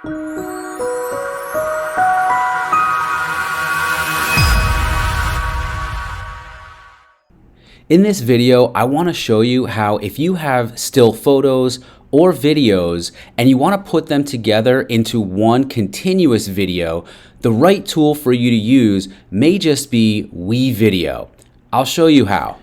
In this video, I want to show you how if you have still photos or videos and you want to put them together into one continuous video, the right tool for you to use may just be WeVideo. I'll show you how.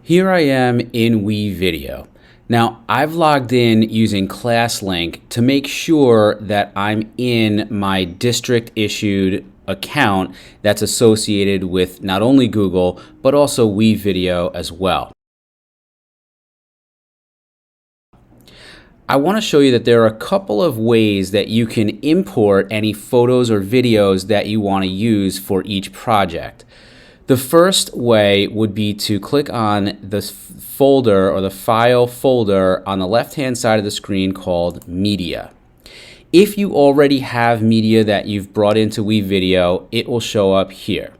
Here I am in WeVideo. Now, I've logged in using ClassLink to make sure that I'm in my district-issued account that's associated with not only Google, but also WeVideo as well. I want to show you that there are a couple of ways that you can import any photos or videos that you want to use for each project. The first way would be to click on this folder or the file folder on the left-hand side of the screen called Media. If you already have media that you've brought into WeVideo, it will show up here.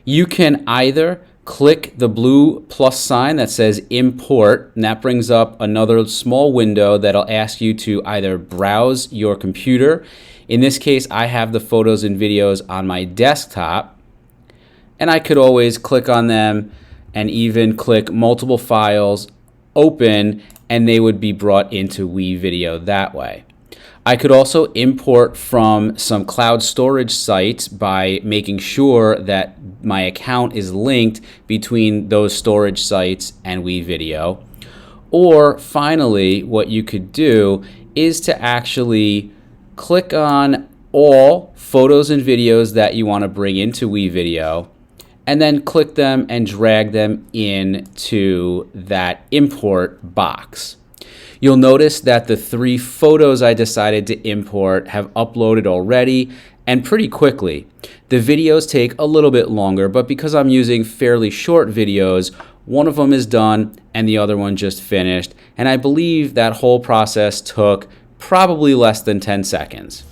You can either click the blue plus sign that says Import, and that brings up another small window that'll ask you to either browse your computer. In this case, I have the photos and videos on my desktop, and I could always click on them and even click multiple files, open, and they would be brought into WeVideo that way. I could also import from some cloud storage sites by making sure that my account is linked between those storage sites and WeVideo. Or finally, what you could do is to actually click on all photos and videos that you want to bring into WeVideo, and then click them and drag them into that import box. You'll notice that the 3 photos I decided to import have uploaded already and pretty quickly. The videos take a little bit longer, but because I'm using fairly short videos, one of them is done and the other one just finished. And I believe that whole process took probably less than 10 seconds.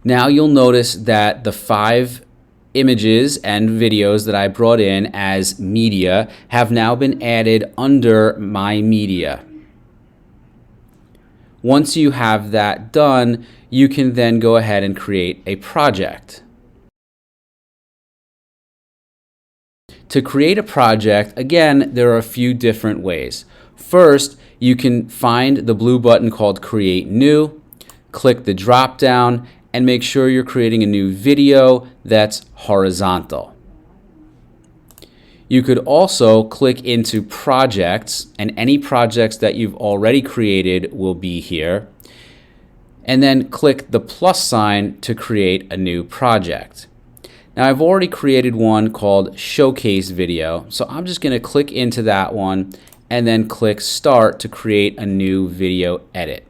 Now you'll notice that the 5 images and videos that I brought in as media have now been added under my media. Once you have that done, you can then go ahead and create a project. To create a project, again, there are a few different ways. First, you can find the blue button called Create New, click the drop down, and make sure you're creating a new video that's horizontal. You could also click into projects, and any projects that you've already created will be here. And then click the plus sign to create a new project. Now I've already created one called Showcase Video, so I'm just going to click into that one and then click Start to create a new video edit.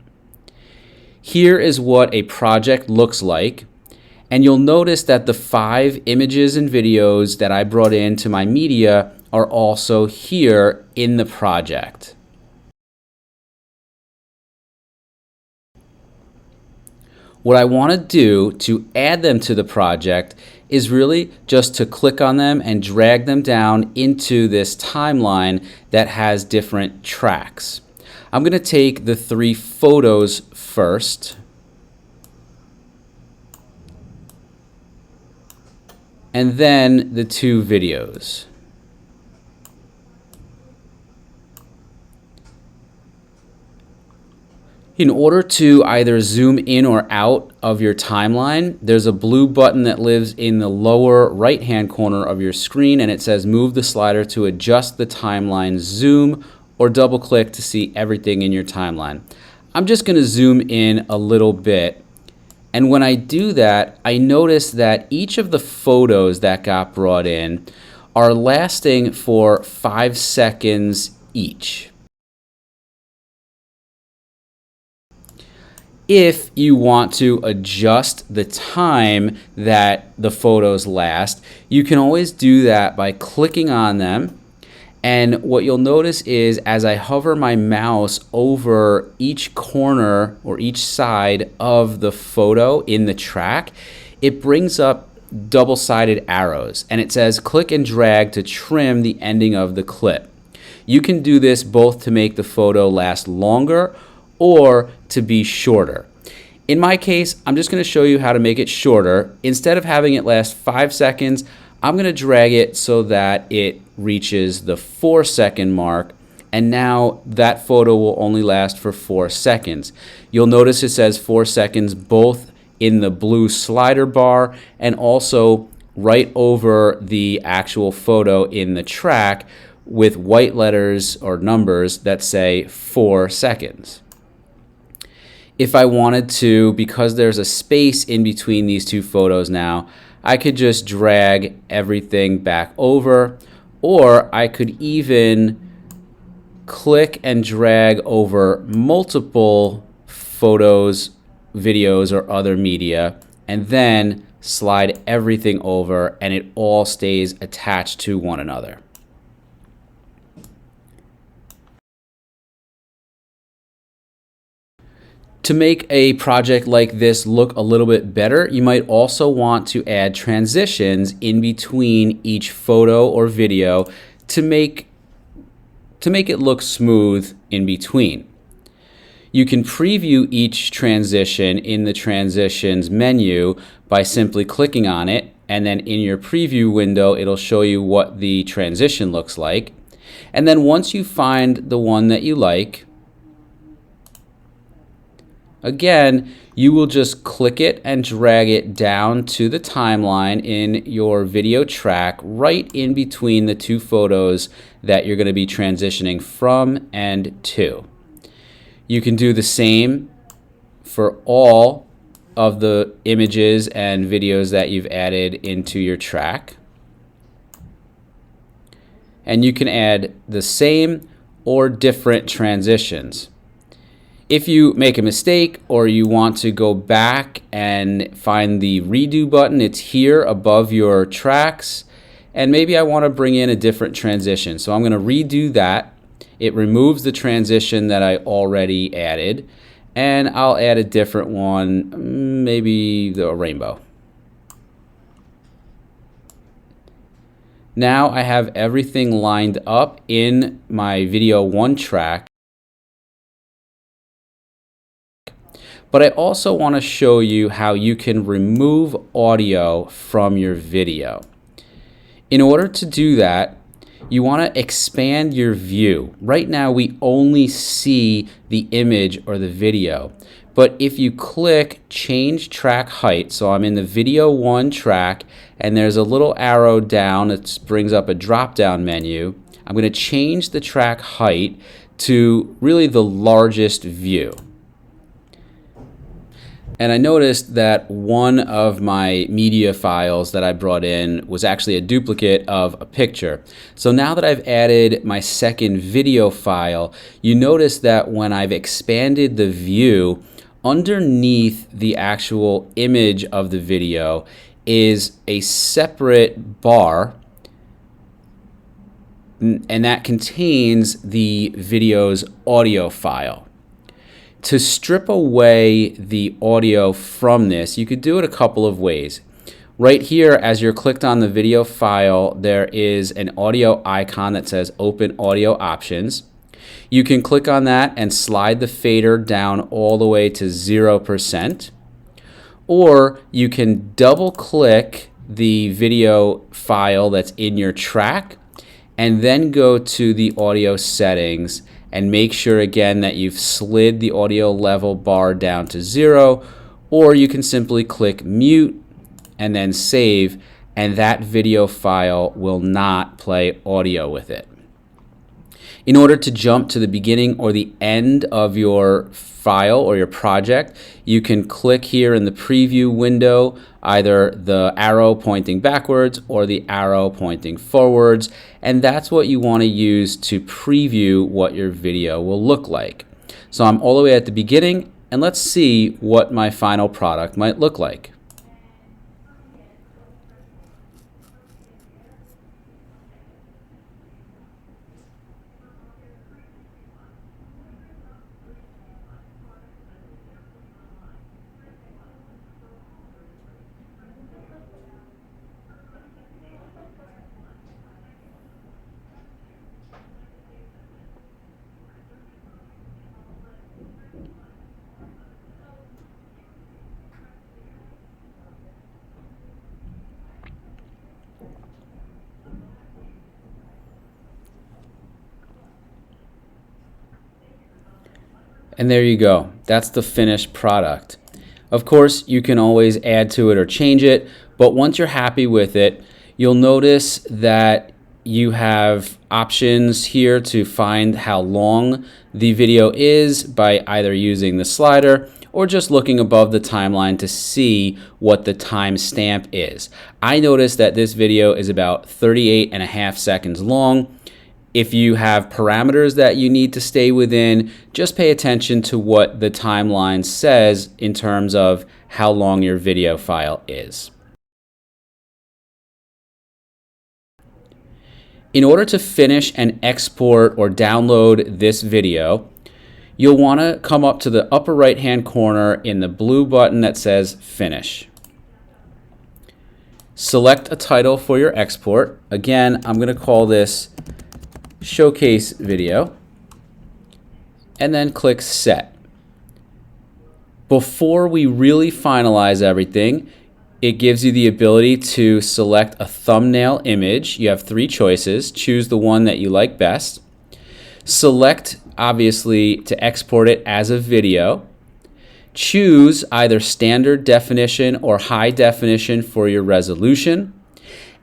Here is what a project looks like, and you'll notice that the 5 images and videos that I brought into my media are also here in the project. What I want to do to add them to the project is really just to click on them and drag them down into this timeline that has different tracks. I'm going to take the 3 photos first, and then the 2 videos. In order to either zoom in or out of your timeline, there's a blue button that lives in the lower right-hand corner of your screen, and it says move the slider to adjust the timeline zoom, or double click to see everything in your timeline. I'm just going to zoom in a little bit, and when I do that, I notice that each of the photos that got brought in are lasting for 5 seconds each. If you want to adjust the time that the photos last, you can always do that by clicking on them. And what you'll notice is as I hover my mouse over each corner or each side of the photo in the track, it brings up double-sided arrows, and it says click and drag to trim the ending of the clip. You can do this both to make the photo last longer or to be shorter. In my case, I'm just going to show you how to make it shorter. Instead of having it last 5 seconds, I'm going to drag it so that it reaches the 4-second mark, and now that photo will only last for 4 seconds. You'll notice it says 4 seconds both in the blue slider bar and also right over the actual photo in the track with white letters or numbers that say 4 seconds. If I wanted to, because there's a space in between these two photos now, I could just drag everything back over, or I could even click and drag over multiple photos, videos, or other media, and then slide everything over, and it all stays attached to one another. To make a project like this look a little bit better, you might also want to add transitions in between each photo or video to make it look smooth in between. You can preview each transition in the transitions menu by simply clicking on it, and then in your preview window it'll show you what the transition looks like. And then once you find the one that you like, again, you will just click it and drag it down to the timeline in your video track right in between the two photos that you're going to be transitioning from and to. You can do the same for all of the images and videos that you've added into your track. And you can add the same or different transitions. If you make a mistake or you want to go back and find the redo button, it's here above your tracks. And maybe I want to bring in a different transition. So I'm going to redo that. It removes the transition that I already added. And I'll add a different one, maybe the rainbow. Now I have everything lined up in my video 1 track. But I also want to show you how you can remove audio from your video. In order to do that, you want to expand your view. Right now we only see the image or the video. But if you click change track height, so I'm in the video 1 track and there's a little arrow down that brings up a drop down menu, I'm going to change the track height to really the largest view. And I noticed that one of my media files that I brought in was actually a duplicate of a picture. So now that I've added my second video file, you notice that when I've expanded the view, underneath the actual image of the video is a separate bar, and that contains the video's audio file. To strip away the audio from this, you could do it a couple of ways. Right here, as you're clicked on the video file, there is an audio icon that says Open Audio Options. You can click on that and slide the fader down all the way to 0%. Or you can double click the video file that's in your track and then go to the audio settings and make sure again that you've slid the audio level bar down to 0, or you can simply click mute and then save, and that video file will not play audio with it. In order to jump to the beginning or the end of your file or your project, you can click here in the preview window, either the arrow pointing backwards or the arrow pointing forwards, and that's what you want to use to preview what your video will look like. So I'm all the way at the beginning, and let's see what my final product might look like. And there you go. That's the finished product. Of course, you can always add to it or change it, but once you're happy with it, you'll notice that you have options here to find how long the video is by either using the slider or just looking above the timeline to see what the timestamp is. I noticed that this video is about 38.5 seconds long. If you have parameters that you need to stay within, just pay attention to what the timeline says in terms of how long your video file is. In order to finish and export or download this video, you'll want to come up to the upper right-hand corner in the blue button that says Finish. Select a title for your export. Again, I'm going to call this Showcase Video, and then click Set. Before we really finalize everything, it gives you the ability to select a thumbnail image. You have 3 choices. Choose the one that you like best. Select, obviously, to export it as a video. Choose either standard definition or high definition for your resolution,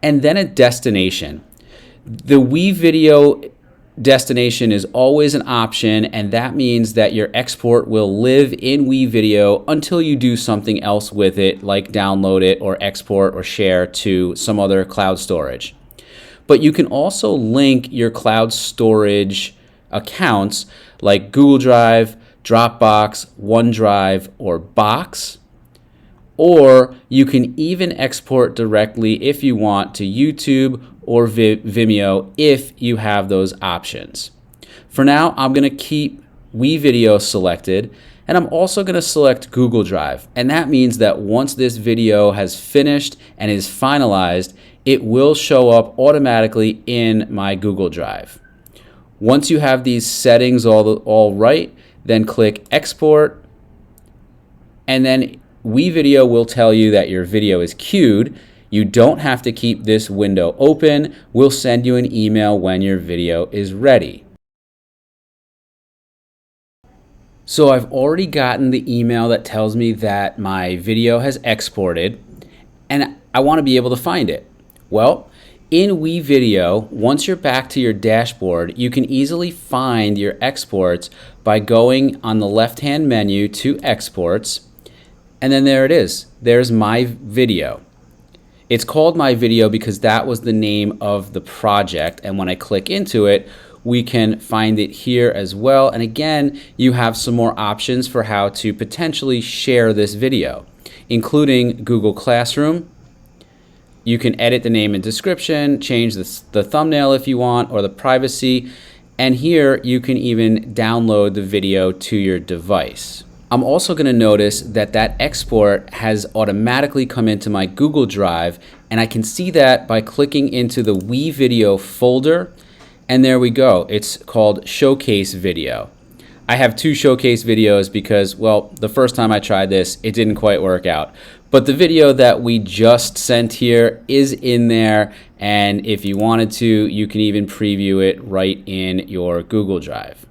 and then a destination. The WeVideo destination is always an option, and that means that your export will live in WeVideo until you do something else with it, like download it or export or share to some other cloud storage. But you can also link your cloud storage accounts like Google Drive, Dropbox, OneDrive, or Box. Or you can even export directly if you want to YouTube or Vimeo if you have those options. For now, I'm going to keep WeVideo selected, and I'm also going to select Google Drive. And that means that once this video has finished and is finalized, it will show up automatically in my Google Drive. Once you have these settings all right, then click Export, and then WeVideo will tell you that your video is queued. You don't have to keep this window open. We'll send you an email when your video is ready. So I've already gotten the email that tells me that my video has exported, and I want to be able to find it. Well, in WeVideo, once you're back to your dashboard, you can easily find your exports by going on the left-hand menu to Exports, and then there it is. There's my video. It's called My Video because that was the name of the project, and when I click into it, we can find it here as well. And again, you have some more options for how to potentially share this video, including Google Classroom. You can edit the name and description, change the thumbnail if you want, or the privacy, and here you can even download the video to your device. I'm also going to notice that that export has automatically come into my Google Drive, and I can see that by clicking into the WeVideo folder, and there we go. It's called Showcase Video. I have 2 showcase videos because, well, the first time I tried this, it didn't quite work out. But the video that we just sent here is in there, and if you wanted to, you can even preview it right in your Google Drive.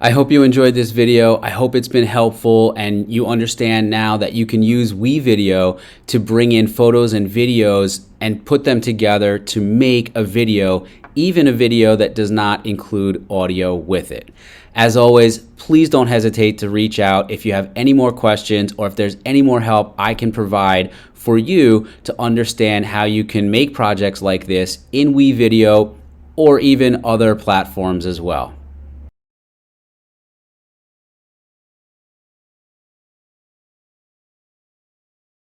I hope you enjoyed this video. I hope it's been helpful and you understand now that you can use WeVideo to bring in photos and videos and put them together to make a video, even a video that does not include audio with it. As always, please don't hesitate to reach out if you have any more questions or if there's any more help I can provide for you to understand how you can make projects like this in WeVideo or even other platforms as well.